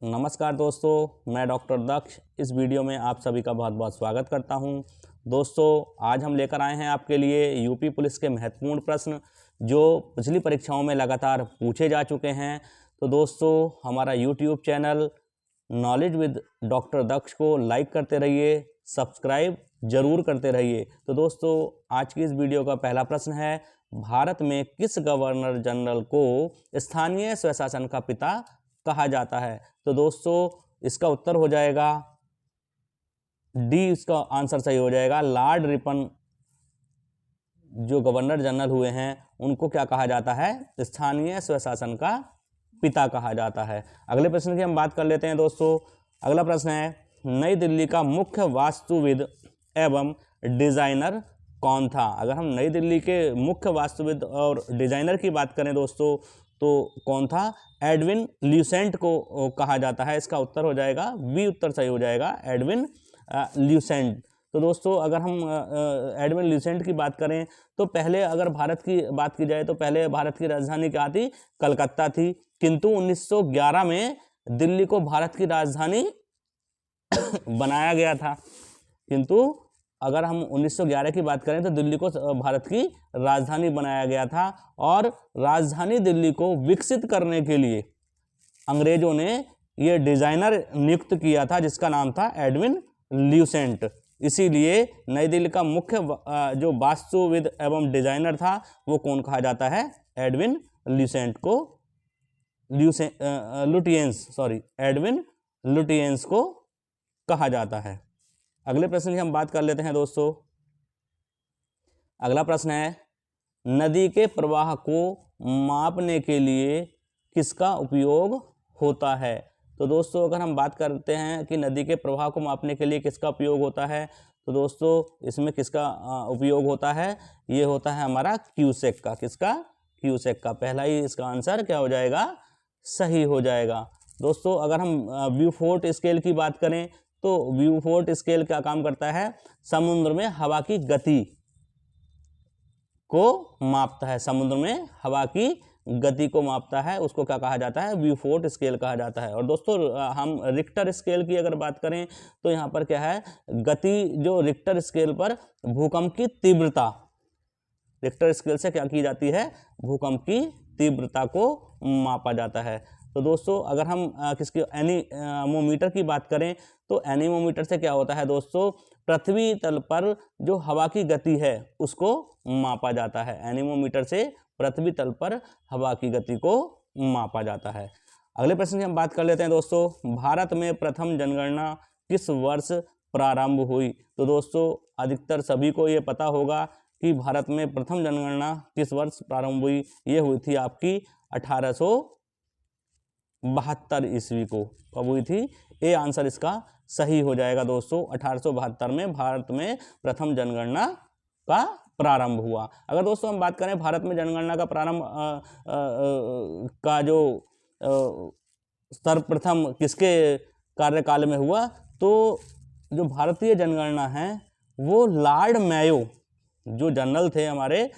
नमस्कार दोस्तों, मैं डॉक्टर दक्ष इस वीडियो में आप सभी का बहुत बहुत स्वागत करता हूं। दोस्तों, आज हम लेकर आए हैं आपके लिए यूपी पुलिस के महत्वपूर्ण प्रश्न जो पिछली परीक्षाओं में लगातार पूछे जा चुके हैं। तो दोस्तों, हमारा YouTube channel knowledge with doctor Daksh को लाइक करते रहिए, सब्सक्राइब जरूर करते रहिए। तो दोस्तों, आज की इस वीडियो का पहला प्रश्न है, भारत में किस गवर्नर जनरल को स्थानीय स्वशासन का पिता कहा जाता है? तो दोस्तों, इसका उत्तर हो जाएगा डी, इसका आंसर सही हो जाएगा। लॉर्ड रिपन जो गवर्नर जनरल हुए हैं उनको क्या कहा जाता है? स्थानीय स्वशासन का पिता कहा जाता है। अगले प्रश्न की हम बात कर लेते हैं दोस्तों। अगला प्रश्न है, नई दिल्ली का मुख्य वास्तुविद एवं डिजाइनर कौन था? अगर हम नई दिल्ली के मुख्य वास्तुविद और डिजाइनर की बात करें दोस्तों तो कौन था? एडविन ल्यूसेंट को कहा जाता है। इसका उत्तर हो जाएगा बी, उत्तर सही हो जाएगा, एडविन ल्यूसेंट। तो दोस्तों, अगर हम एडविन ल्यूसेंट की बात करें तो पहले अगर भारत की बात की जाए तो पहले भारत की राजधानी क्या थी? कलकत्ता थी। किंतु 1911 में दिल्ली को भारत की राजधानी बनाया गया था। किंतु अगर हम 1911 की बात करें तो दिल्ली को भारत की राजधानी बनाया गया था और राजधानी दिल्ली को विकसित करने के लिए अंग्रेजों ने ये डिजाइनर नियुक्त किया था जिसका नाम था एडविन ल्यूसेंट। इसीलिए नई दिल्ली का मुख्य जो वास्तुविद एवं डिजाइनर था वो कौन कहा जाता है? एडविन ल्यूसेंट को एडविन लुटियंस को कहा जाता है। अगले प्रश्न की हम बात कर लेते हैं दोस्तों। अगला प्रश्न है, नदी के प्रवाह को मापने के लिए किसका उपयोग होता है? तो दोस्तों, अगर हम बात करते हैं कि नदी के प्रवाह को मापने के लिए किसका उपयोग होता है तो दोस्तों इसमें किसका उपयोग होता है? ये होता है हमारा क्यूसेक का। किसका? क्यूसेक का। पहला ही इसका आंसर क्या हो जाएगा? सही हो जाएगा। दोस्तों, अगर हम ब्यूफोर्ट स्केल की बात करें तो ब्यूफोर्ट स्केल क्या काम करता है? समुद्र में हवा की गति को मापता है। समुद्र में हवा की गति को मापता है, उसको क्या कहा जाता है? ब्यूफोर्ट स्केल कहा जाता है। और दोस्तों, हम रिक्टर स्केल की अगर बात करें तो यहाँ पर क्या है? गति जो रिक्टर स्केल पर भूकंप की तीव्रता, रिक्टर स्केल से क्या की जाती है? भूकंप की तीव्रता को मापा जाता है। तो दोस्तों, अगर हम किसकी एनीमोमीटर की बात करें तो एनीमोमीटर से क्या होता है दोस्तों? पृथ्वी तल पर जो हवा की गति है उसको मापा जाता है। एनीमोमीटर से पृथ्वी तल पर हवा की गति को मापा जाता है। अगले प्रश्न की हम बात कर लेते हैं दोस्तों। भारत में प्रथम जनगणना किस वर्ष प्रारंभ हुई? तो दोस्तों, अधिकतर सभी को ये पता होगा कि भारत में प्रथम जनगणना किस वर्ष प्रारंभ हुई। ये हुई थी आपकी 1872 ईस्वी को। कब हुई थी? ए आंसर इसका सही हो जाएगा दोस्तों। 1872 में भारत में प्रथम जनगणना का प्रारंभ हुआ। अगर दोस्तों हम बात करें भारत में जनगणना का प्रारंभ का जो सर्वप्रथम किसके कार्यकाल में हुआ तो जो भारतीय जनगणना है वो लॉर्ड मेयो जो जनरल थे हमारे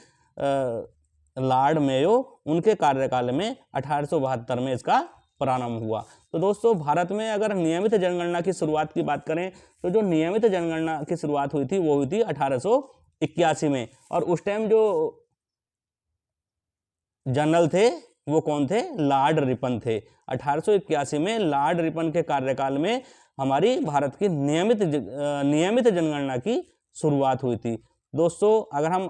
लॉर्ड मेयो, उनके कार्यकाल में 1872 में इसका प्रारंभ हुआ। तो दोस्तों, भारत में अगर नियमित जनगणना की शुरुआत की बात करें तो जो नियमित जनगणना की शुरुआत हुई थी वो हुई थी 1881 में। और उस टाइम जो जनरल थे वो कौन थे? लॉर्ड रिपन थे। 1881 में लॉर्ड रिपन के कार्यकाल में हमारी भारत की नियमित जनगणना की शुरुआत हुई थी। दोस्तों, अगर हम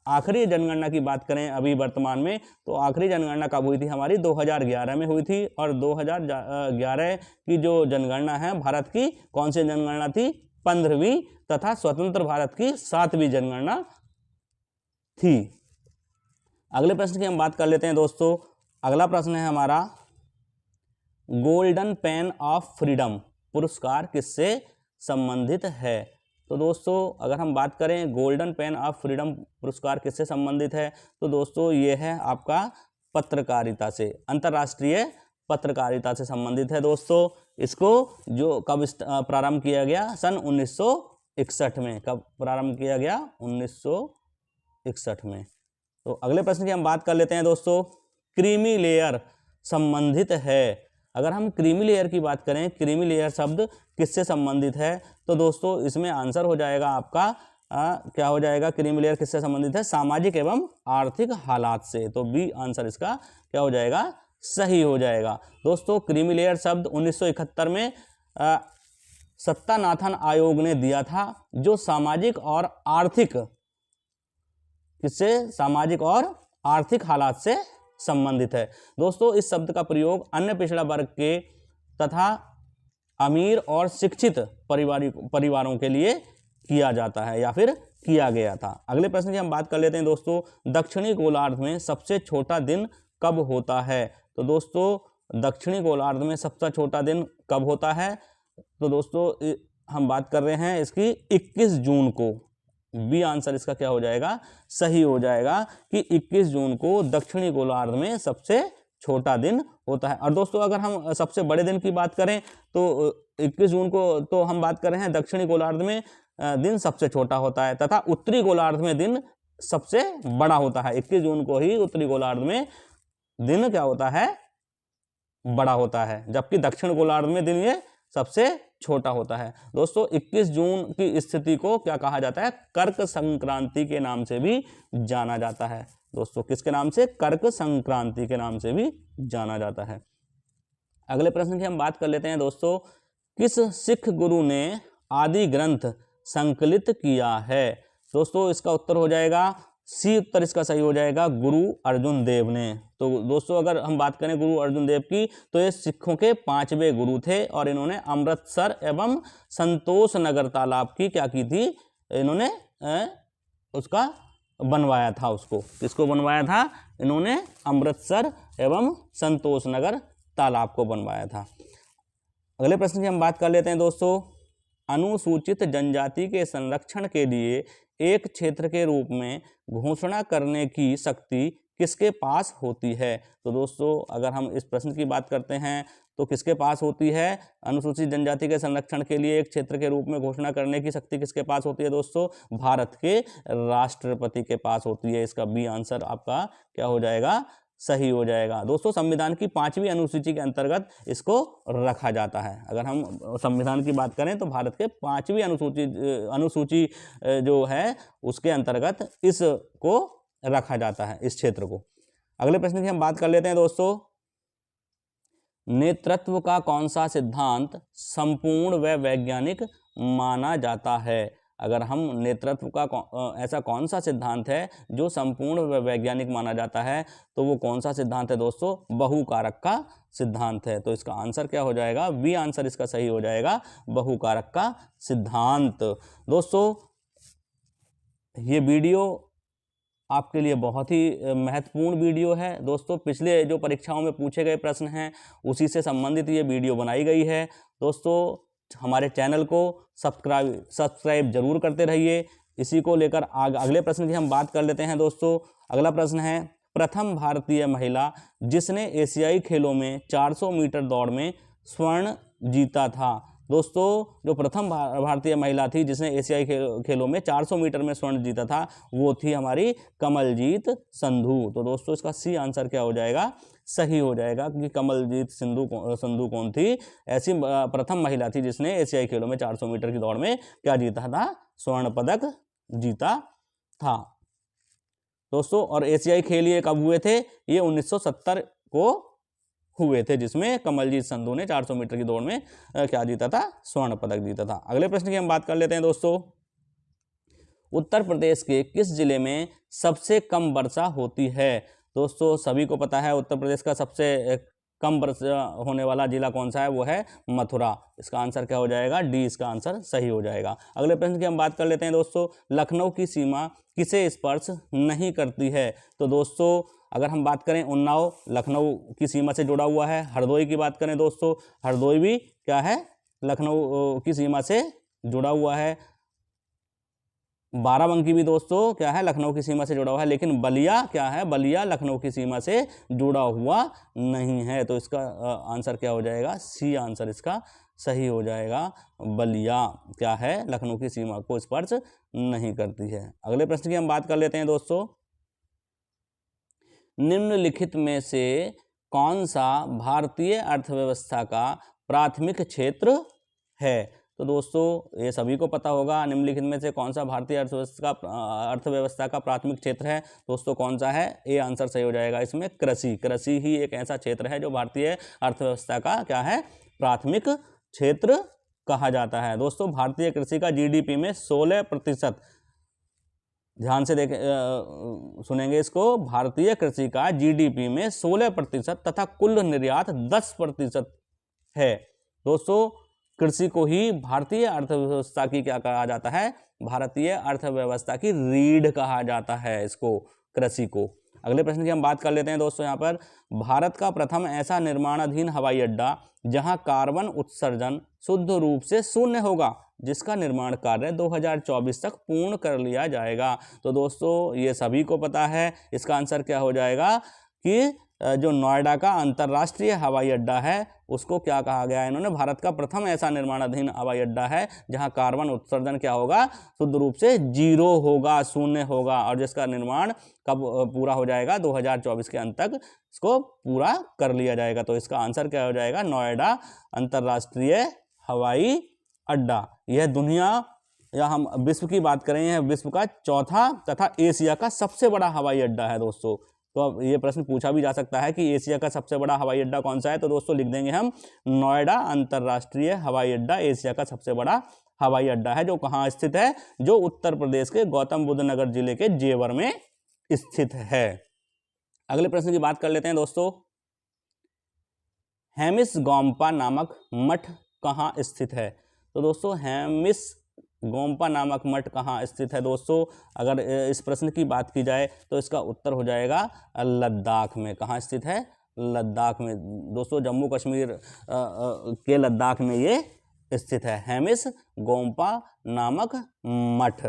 आखिरी जनगणना की बात करें अभी वर्तमान में तो आखिरी जनगणना कब हुई थी? हमारी 2011 में हुई थी। और 2011 की जो जनगणना है भारत की, कौन सी जनगणना थी? 15वीं तथा स्वतंत्र भारत की 7वीं जनगणना थी। अगले प्रश्न की हम बात कर लेते हैं दोस्तों। अगला प्रश्न है हमारा, गोल्डन पेन ऑफ फ्रीडम पुरस्कार किससे संबंधित है? तो दोस्तों, अगर हम बात करें गोल्डन पेन ऑफ फ्रीडम पुरस्कार किससे संबंधित है तो दोस्तों ये है आपका पत्रकारिता से, अंतर्राष्ट्रीय पत्रकारिता से संबंधित है दोस्तों। इसको जो कब प्रारंभ किया गया? सन 1961 में। कब प्रारंभ किया गया? 1961 में। तो अगले प्रश्न की हम बात कर लेते हैं दोस्तों। क्रीमी लेयर संबंधित है अगर हम क्रीमी लेयर की बात करें, क्रीमी लेयर शब्द किससे संबंधित है, तो दोस्तों इसमें आंसर हो जाएगा आपका क्या हो जाएगा, क्रीमी लेयर किससे संबंधित है, सामाजिक एवं आर्थिक हालात से। तो बी आंसर इसका क्या हो जाएगा, सही हो जाएगा। दोस्तों क्रीमी लेयर शब्द 1971 में सत्तानाथन आयोग ने दिया था, जो सामाजिक और आर्थिक, किससे, सामाजिक और आर्थिक हालात से संबंधित है। दोस्तों इस शब्द का प्रयोग अन्य पिछड़ा वर्ग के तथा अमीर और शिक्षित परिवारों के लिए किया जाता है या फिर किया गया था। अगले प्रश्न की हम बात कर लेते हैं दोस्तों, दक्षिणी गोलार्ध में सबसे छोटा दिन कब होता है। तो दोस्तों दक्षिणी गोलार्ध में सबसे छोटा दिन कब होता है, तो दोस्तों हम बात कर रहे हैं इसकी 21 जून को। बी आंसर इसका क्या हो जाएगा, सही हो जाएगा कि 21 जून को दक्षिणी गोलार्ध में सबसे छोटा दिन होता है। और दोस्तों अगर हम सबसे बड़े दिन की बात करें तो 21 जून को तो हम बात कर रहे हैं दक्षिणी गोलार्ध में दिन सबसे छोटा होता है, तथा उत्तरी गोलार्ध में दिन सबसे बड़ा होता है। 21 जून को ही उत्तरी गोलार्ध में दिन क्या होता है, बड़ा होता है, जबकि दक्षिण गोलार्ध में दिन ये सबसे छोटा होता है। दोस्तों 21 जून की स्थिति को क्या कहा जाता है, कर्क संक्रांति के नाम से भी जाना जाता है। दोस्तों किसके नाम से, कर्क संक्रांति के नाम से भी जाना जाता है। अगले प्रश्न की हम बात कर लेते हैं दोस्तों, किस सिख गुरु ने आदि ग्रंथ संकलित किया है। दोस्तों इसका उत्तर हो जाएगा सी, उत्तर इसका सही हो जाएगा, गुरु अर्जुन देव ने। तो दोस्तों अगर हम बात करें गुरु अर्जुन देव की, तो ये सिखों के 5वें गुरु थे और इन्होंने अमृतसर एवं संतोष नगर तालाब की क्या की थी, इन्होंने उसका बनवाया था। उसको किसको बनवाया था, इन्होंने अमृतसर एवं संतोष नगर तालाब को बनवाया था। अगले प्रश्न की हम बात कर लेते हैं दोस्तों, अनुसूचित जनजाति के संरक्षण के लिए एक क्षेत्र के रूप में घोषणा करने की शक्ति किसके पास होती है। तो दोस्तों अगर हम इस प्रश्न की बात करते हैं तो किसके पास होती है, अनुसूचित जनजाति के संरक्षण के लिए एक क्षेत्र के रूप में घोषणा करने की शक्ति किसके पास होती है दोस्तों, भारत के राष्ट्रपति के पास होती है। इसका बी आंसर आपका क्या हो जाएगा, सही हो जाएगा। दोस्तों संविधान की 5वीं अनुसूची के अंतर्गत इसको रखा जाता है। अगर हम संविधान की बात करें तो भारत के 5वीं अनुसूची जो है उसके अंतर्गत इसको रखा जाता है, इस क्षेत्र को। अगले प्रश्न की हम बात कर लेते हैं दोस्तों, नेतृत्व का कौन सा सिद्धांत संपूर्ण व वैज्ञानिक माना जाता है। अगर हम नेतृत्व का ऐसा कौन सा सिद्धांत है जो संपूर्ण व वैज्ञानिक माना जाता है, तो वो कौन सा सिद्धांत है दोस्तों, बहुकारक का सिद्धांत है। तो इसका आंसर क्या हो जाएगा, बी आंसर इसका सही हो जाएगा, बहुकारक का सिद्धांत। दोस्तों ये वीडियो आपके लिए बहुत ही महत्वपूर्ण वीडियो है। दोस्तों पिछले जो परीक्षाओं में पूछे गए प्रश्न हैं उसी से संबंधित ये वीडियो बनाई गई है। दोस्तों हमारे चैनल को सब्सक्राइब जरूर करते रहिए। इसी को लेकर अगले प्रश्न की हम बात कर लेते हैं दोस्तों। अगला प्रश्न है, प्रथम भारतीय महिला जिसने एशियाई खेलों में 400 मीटर दौड़ में स्वर्ण जीता था। दोस्तों जो प्रथम भारतीय महिला थी जिसने एशियाई खेलों में 400 मीटर में स्वर्ण जीता था वो थी हमारी कमलजीत संधू। तो दोस्तों इसका सी आंसर क्या हो जाएगा, सही हो जाएगा कि कमलजीत संधू कौन थी, ऐसी प्रथम महिला थी जिसने एशियाई खेलों में 400 मीटर की दौड़ में क्या जीता था, स्वर्ण पदक जीता था दोस्तों। और एशियाई खेल ये कब हुए थे, ये 1970 को हुए थे, जिसमें कमलजीत संधू ने 400 मीटर की दौड़ में क्या जीता था, स्वर्ण पदक जीता था। अगले प्रश्न की हम बात कर लेते हैं दोस्तों, उत्तर प्रदेश के किस जिले में सबसे कम वर्षा होती है। दोस्तों सभी को पता है उत्तर प्रदेश का सबसे कम वर्षा होने वाला जिला कौन सा है, वो है मथुरा। इसका आंसर क्या हो जाएगा, डी इसका आंसर सही हो जाएगा। अगले प्रश्न की हम बात कर लेते हैं दोस्तों, लखनऊ की सीमा किसे स्पर्श नहीं करती है। तो दोस्तों अगर हम बात करें उन्नाव लखनऊ की सीमा से जुड़ा हुआ है। हरदोई की बात करें दोस्तों, हरदोई भी क्या है, लखनऊ की सीमा से जुड़ा हुआ है। बाराबंकी भी दोस्तों क्या है, लखनऊ की सीमा से जुड़ा हुआ है। लेकिन बलिया क्या है, बलिया लखनऊ की सीमा से जुड़ा हुआ नहीं है। तो इसका आंसर क्या हो जाएगा, सी आंसर इसका सही हो जाएगा। बलिया क्या है, लखनऊ की सीमा को स्पर्श नहीं करती है। अगले प्रश्न की हम बात कर लेते हैं दोस्तों, निम्नलिखित में से कौन सा भारतीय अर्थव्यवस्था का प्राथमिक क्षेत्र है? तो दोस्तों ये सभी को पता होगा, निम्नलिखित में से कौन सा भारतीय अर्थव्यवस्था का प्राथमिक क्षेत्र है? दोस्तों कौन सा है? ये आंसर सही हो जाएगा इसमें कृषि। कृषि ही एक ऐसा क्षेत्र है जो भारतीय अर्थव्यवस्था का क्या है? प्राथमिक क्षेत्र कहा जाता है। दोस्तों भारतीय कृषि का जीडीपी में 16%, ध्यान से सुनेंगे इसको, भारतीय कृषि का जीडीपी में 16% तथा कुल निर्यात 10% है। दोस्तों कृषि को ही भारतीय अर्थव्यवस्था की क्या कहा जाता है? भारतीय अर्थव्यवस्था की रीढ़ कहा जाता है इसको, कृषि को। अगले प्रश्न की हम बात कर लेते हैं दोस्तों। यहाँ पर भारत का प्रथम ऐसा निर्माणाधीन हवाई अड्डा जहां कार्बन उत्सर्जन शुद्ध रूप से शून्य होगा, जिसका निर्माण कार्य 2024 तक पूर्ण कर लिया जाएगा। तो दोस्तों ये सभी को पता है, इसका आंसर क्या हो जाएगा कि जो नोएडा का अंतर्राष्ट्रीय हवाई अड्डा है उसको क्या कहा गया है इन्होंने? भारत का प्रथम ऐसा निर्माणाधीन हवाई अड्डा है जहां कार्बन उत्सर्जन क्या होगा? शुद्ध रूप से 0 होगा, शून्य होगा, और जिसका निर्माण कब पूरा हो जाएगा? 2024 के अंत तक इसको पूरा कर लिया जाएगा। तो इसका आंसर क्या हो जाएगा? नोएडा अंतर्राष्ट्रीय हवाई अड्डा। यह दुनिया या हम विश्व की बात करें, यह विश्व का चौथा तथा एशिया का सबसे बड़ा हवाई अड्डा है दोस्तों। तो अब ये प्रश्न पूछा भी जा सकता है कि एशिया का सबसे बड़ा हवाई अड्डा कौन सा है? तो दोस्तों लिख देंगे हम नोएडा अंतर्राष्ट्रीय हवाई अड्डा एशिया का सबसे बड़ा हवाई अड्डा है। जो कहाँ स्थित है? जो उत्तर प्रदेश के गौतम बुद्ध नगर जिले के जेवर में स्थित है। अगले प्रश्न की बात कर लेते हैं दोस्तों। हेमिस गोम्पा नामक मठ कहाँ स्थित है? तो दोस्तों हेमिस गोम्पा नामक मठ कहाँ स्थित है? दोस्तों अगर इस प्रश्न की बात की जाए तो इसका उत्तर हो जाएगा लद्दाख में। कहाँ स्थित है? लद्दाख में। दोस्तों जम्मू कश्मीर के लद्दाख में ये स्थित है, हेमिस गोम्पा नामक मठ।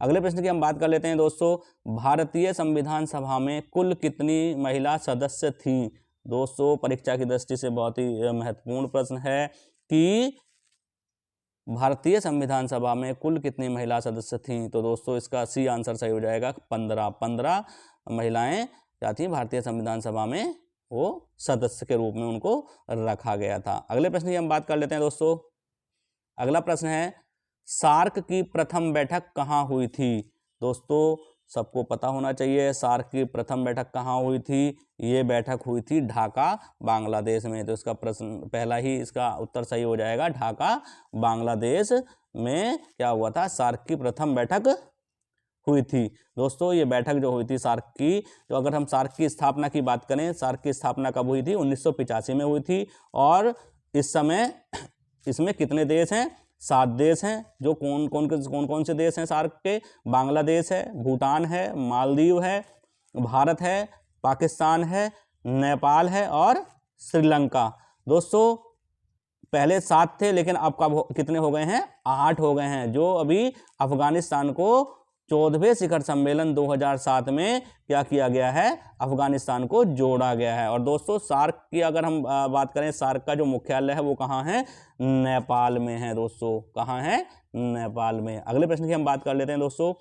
अगले प्रश्न की हम बात कर लेते हैं दोस्तों। भारतीय संविधान सभा में कुल कितनी महिला सदस्य थीं? दोस्तों परीक्षा की दृष्टि से बहुत ही महत्वपूर्ण प्रश्न है कि भारतीय संविधान सभा में कुल कितनी महिला सदस्य थीं? तो दोस्तों इसका सी आंसर सही हो जाएगा 15 महिलाएं क्या थीं भारतीय संविधान सभा में? वो सदस्य के रूप में उनको रखा गया था। अगले प्रश्न की हम बात कर लेते हैं दोस्तों। अगला प्रश्न है सार्क की प्रथम बैठक कहाँ हुई थी? दोस्तों सबको पता होना चाहिए सार्क की प्रथम बैठक कहाँ हुई थी। ये बैठक हुई थी ढाका बांग्लादेश में। तो इसका प्रश्न पहला ही इसका उत्तर सही हो जाएगा, ढाका बांग्लादेश में क्या हुआ था? सार्क की प्रथम बैठक हुई थी। दोस्तों ये बैठक जो हुई थी सार्क की, तो अगर हम सार्क की स्थापना की बात करें, सार्क की स्थापना कब हुई थी? 1985 में हुई थी। और इस समय इसमें कितने देश हैं? 7 देश हैं। जो कौन से देश हैं सार्क के? बांग्लादेश है, भूटान है, मालदीव है, भारत है, पाकिस्तान है, नेपाल है और श्रीलंका। दोस्तों पहले 7 थे लेकिन अब कब कितने हो गए हैं? 8 हो गए हैं। जो अभी अफगानिस्तान को 14वें शिखर सम्मेलन 2007 में क्या किया गया है? अफगानिस्तान को जोड़ा गया है। और दोस्तों सार्क की अगर हम बात करें, सार्क का जो मुख्यालय है वो कहाँ है? नेपाल में है दोस्तों। कहाँ है? नेपाल में। अगले प्रश्न की हम बात कर लेते हैं दोस्तों।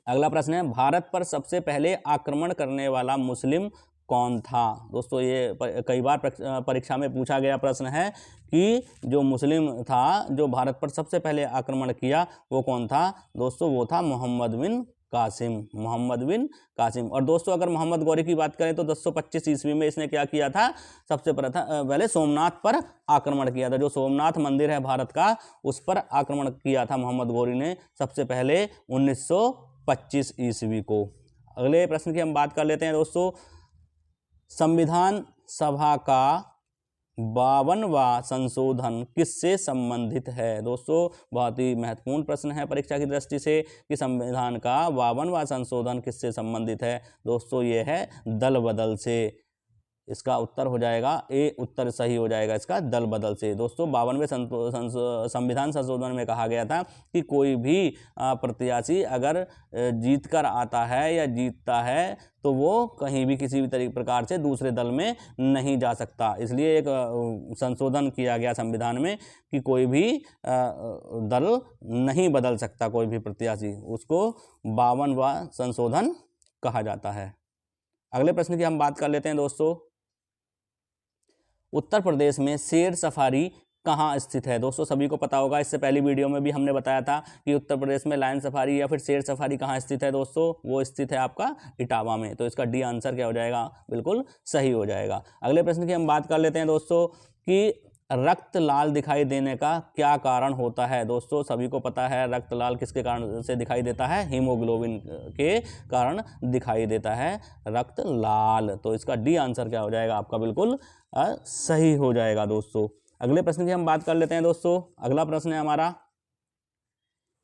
अगला प्रश्न है भारत पर सबसे पहले आक्रमण करने वाला मुस्लिम कौन था? दोस्तों ये कई बार परीक्षा में पूछा गया प्रश्न है कि जो मुस्लिम था जो भारत पर सबसे पहले आक्रमण किया वो कौन था? दोस्तों वो था मोहम्मद बिन कासिम। मोहम्मद बिन कासिम। और दोस्तों अगर मोहम्मद गौरी की बात करें तो 1025 ईस्वी में इसने क्या किया था? सबसे पहले सोमनाथ पर आक्रमण किया था। जो सोमनाथ मंदिर है भारत का, उस पर आक्रमण किया था मोहम्मद गौरी ने सबसे पहले 1925 ईस्वी को। अगले प्रश्न की हम बात कर लेते हैं दोस्तों। संविधान सभा का 52वां संशोधन किससे संबंधित है? दोस्तों बहुत ही महत्वपूर्ण प्रश्न है परीक्षा की दृष्टि से कि संविधान का 52वां संशोधन किससे संबंधित है? दोस्तों ये है दल बदल से। इसका उत्तर हो जाएगा ए, उत्तर सही हो जाएगा इसका दल बदल से। दोस्तों 52वें संविधान संशोधन में कहा गया था कि कोई भी प्रत्याशी अगर जीत कर आता है या जीतता है तो वो कहीं भी किसी भी प्रकार से दूसरे दल में नहीं जा सकता। इसलिए एक संशोधन किया गया संविधान में कि कोई भी दल नहीं बदल सकता, कोई भी प्रत्याशी। उसको 52वां संशोधन कहा जाता है। अगले प्रश्न की हम बात कर लेते हैं दोस्तों। उत्तर प्रदेश में शेर सफारी कहाँ स्थित है? दोस्तों सभी को पता होगा, इससे पहली वीडियो में भी हमने बताया था कि उत्तर प्रदेश में लायन सफारी या फिर शेर सफारी कहाँ स्थित है दोस्तों, वो स्थित है आपका इटावा में। तो इसका डी आंसर क्या हो जाएगा? बिल्कुल सही हो जाएगा। अगले प्रश्न की हम बात कर लेते हैं दोस्तों कि रक्त लाल दिखाई देने का क्या कारण होता है? दोस्तों सभी को पता है रक्त लाल किसके कारण से दिखाई देता है? हीमोग्लोबिन के कारण दिखाई देता है रक्त लाल। तो इसका डी आंसर क्या हो जाएगा आपका? बिल्कुल सही हो जाएगा दोस्तों। अगले प्रश्न की हम बात कर लेते हैं दोस्तों। अगला प्रश्न है हमारा,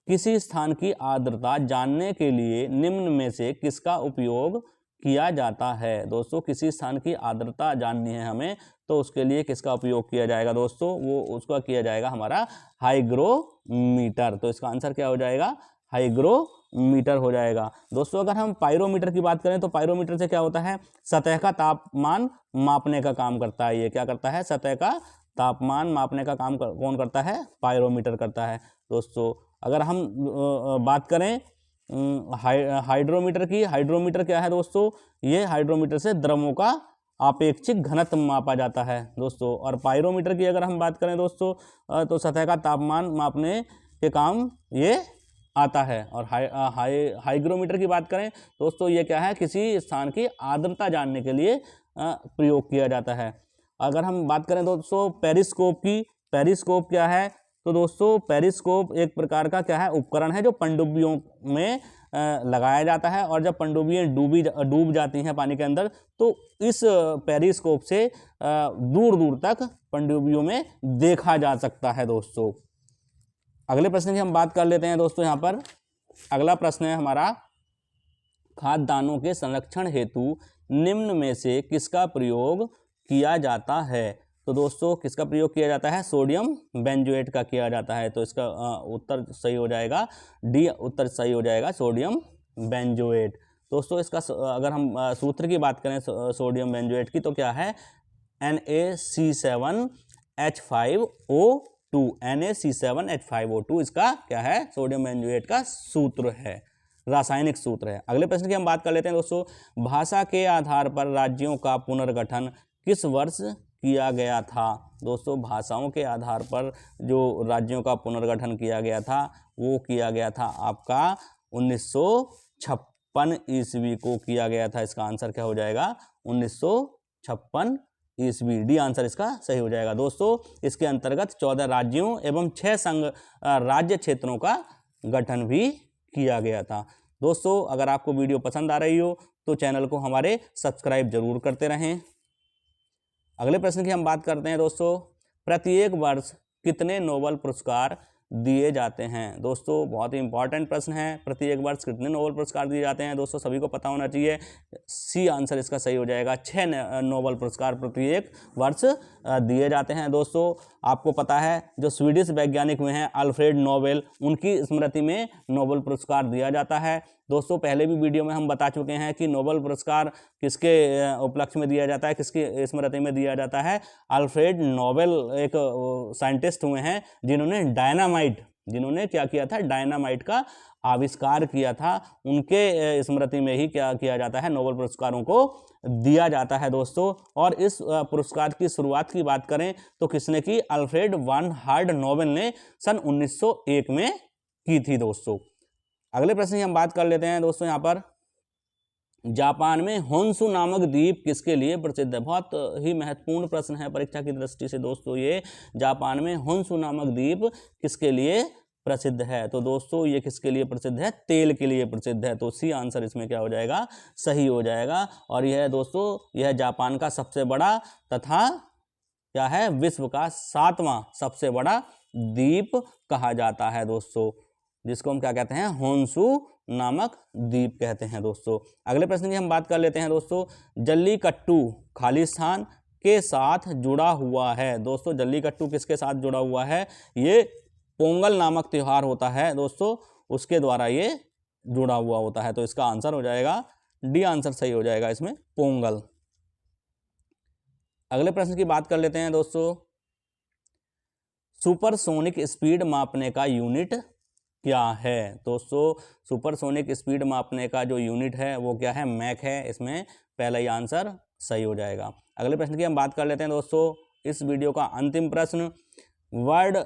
किसी स्थान की आर्द्रता जानने के लिए निम्न में से किसका उपयोग किया जाता है? दोस्तों किसी स्थान की आर्द्रता जाननी है हमें, तो उसके लिए किसका उपयोग किया जाएगा दोस्तों? वो उसका किया जाएगा हमारा हाइग्रोमीटर। तो इसका आंसर क्या हो जाएगा? हाइग्रोमीटर हो जाएगा। दोस्तों अगर हम पायरोमीटर की बात करें तो पायरोमीटर से क्या होता है? सतह का तापमान मापने का काम करता है। ये क्या करता है? सतह का तापमान मापने का काम कौन करता है? पायरोमीटर करता है दोस्तों। अगर हम बात करें हाइड्रोमीटर की, हाइड्रोमीटर क्या है दोस्तों? ये हाइड्रोमीटर से द्रवों का आपेक्षिक घनत्व मापा जाता है दोस्तों। और पायरोमीटर की अगर हम बात करें दोस्तों तो सतह का तापमान मापने के काम ये आता है। और हाइग्रोमीटर की बात करें दोस्तों, ये क्या है? किसी स्थान की आर्द्रता जानने के लिए प्रयोग किया जाता है। अगर हम बात करें दोस्तों पेरिस्कोप की, पेरिस्कोप क्या है? तो दोस्तों पेरिस्कोप एक प्रकार का क्या है? उपकरण है जो पनडुब्बियों में लगाया जाता है। और जब पनडुब्बियाँ डूब जाती हैं पानी के अंदर, तो इस पेरिस्कोप से दूर दूर तक पनडुब्बियों में देखा जा सकता है दोस्तों। अगले प्रश्न की हम बात कर लेते हैं दोस्तों। यहाँ पर अगला प्रश्न है हमारा, खाद्य दानों के संरक्षण हेतु निम्न में से किसका प्रयोग किया जाता है? तो दोस्तों किसका प्रयोग किया जाता है? सोडियम बेंजोएट का किया जाता है। तो इसका उत्तर सही हो जाएगा, डी उत्तर सही हो जाएगा, सोडियम बेंजोएट। दोस्तों इसका अगर हम सूत्र की बात करें सोडियम बेंजोएट की, तो क्या है? NaC7H5O2, NaC7H5O2 इसका क्या है? सोडियम बेंजोएट का सूत्र है, रासायनिक सूत्र है। अगले प्रश्न की हम बात कर लेते हैं दोस्तों। भाषा के आधार पर राज्यों का पुनर्गठन किस वर्ष किया गया था? दोस्तों भाषाओं के आधार पर जो राज्यों का पुनर्गठन किया गया था वो किया गया था आपका 1956 ईस्वी को किया गया था। इसका आंसर क्या हो जाएगा? 1956 ईस्वी, डी आंसर इसका सही हो जाएगा। दोस्तों इसके अंतर्गत 14 राज्यों एवं 6 संघ राज्य क्षेत्रों का गठन भी किया गया था। दोस्तों अगर आपको वीडियो पसंद आ रही हो तो चैनल को हमारे सब्सक्राइब जरूर करते रहें। अगले प्रश्न की हम बात करते हैं दोस्तों, प्रत्येक वर्ष कितने नोबेल पुरस्कार दिए जाते हैं? दोस्तों बहुत ही इंपॉर्टेंट प्रश्न है, प्रत्येक वर्ष कितने नोबेल पुरस्कार दिए जाते हैं? दोस्तों सभी को पता होना चाहिए, सी आंसर इसका सही हो जाएगा। 6 नोबेल पुरस्कार प्रत्येक वर्ष दिए जाते हैं। दोस्तों आपको पता है जो स्वीडिश वैज्ञानिक हुए हैं अल्फ्रेड नोबेल, उनकी स्मृति में नोबेल पुरस्कार दिया जाता है। दोस्तों पहले भी वीडियो में हम बता चुके हैं कि नोबेल पुरस्कार किसके उपलक्ष्य में दिया जाता है, किसकी स्मृति में दिया जाता है? अल्फ्रेड नोबेल एक साइंटिस्ट हुए हैं जिन्होंने क्या किया था? डायनामाइट का आविष्कार किया था। उनके स्मृति में ही क्या किया जाता है? नोबेल पुरस्कारों को दिया जाता है दोस्तों। और इस पुरस्कार की शुरुआत की बात करें तो किसने की? अल्फ्रेड वन हार्ड नोबेल ने सन 1901 में की थी दोस्तों। अगले प्रश्न की हम बात कर लेते हैं दोस्तों। यहाँ पर जापान में होन्शु नामक द्वीप किसके लिए प्रसिद्ध है? बहुत ही महत्वपूर्ण प्रश्न है परीक्षा की दृष्टि से दोस्तों ये। जापान में होन्शु नामक द्वीप किसके लिए प्रसिद्ध है? तो दोस्तों ये किसके लिए प्रसिद्ध है? तेल के लिए प्रसिद्ध है। तो सी आंसर इसमें क्या हो जाएगा? सही हो जाएगा। और यह दोस्तों यह जापान का सबसे बड़ा तथा क्या है? विश्व का 7वां सबसे बड़ा द्वीप कहा जाता है दोस्तों, जिसको हम क्या कहते हैं? होन्शु नामक द्वीप कहते हैं दोस्तों। अगले प्रश्न की हम बात कर लेते हैं दोस्तों। जल्लीकट्टू खालिस्तान के साथ जुड़ा हुआ है। दोस्तों जल्लीकट्टू किसके साथ जुड़ा हुआ है? ये पोंगल नामक त्यौहार होता है दोस्तों, उसके द्वारा ये जुड़ा हुआ होता है। तो इसका आंसर हो जाएगा डी आंसर सही हो जाएगा इसमें, पोंगल। अगले प्रश्न की बात कर लेते हैं दोस्तों। सुपरसोनिक स्पीड मापने का यूनिट क्या है? दोस्तों सुपरसोनिक स्पीड मापने का जो यूनिट है वो क्या है? मैक है। इसमें पहला ही आंसर सही हो जाएगा। अगले प्रश्न की हम बात कर लेते हैं दोस्तों। इस वीडियो का अंतिम प्रश्न, वर्ल्ड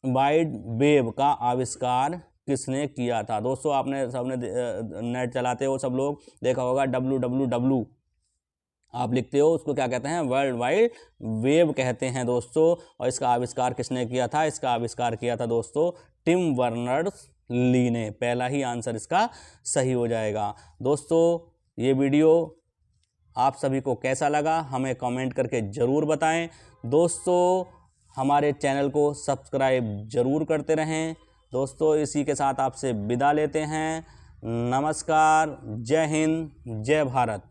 वाइड वेब का आविष्कार किसने किया था? दोस्तों आपने सबने नेट चलाते हो सब लोग, देखा होगा www आप लिखते हो, उसको क्या कहते हैं? वर्ल्ड वाइड वेब कहते हैं दोस्तों। और इसका आविष्कार किसने किया था? इसका आविष्कार किया था दोस्तों टिम बर्नर्स ली ने। पहला ही आंसर इसका सही हो जाएगा। दोस्तों ये वीडियो आप सभी को कैसा लगा हमें कमेंट करके ज़रूर बताएं। दोस्तों हमारे चैनल को सब्सक्राइब ज़रूर करते रहें। दोस्तों इसी के साथ आपसे विदा लेते हैं। नमस्कार, जय हिंद, जय भारत।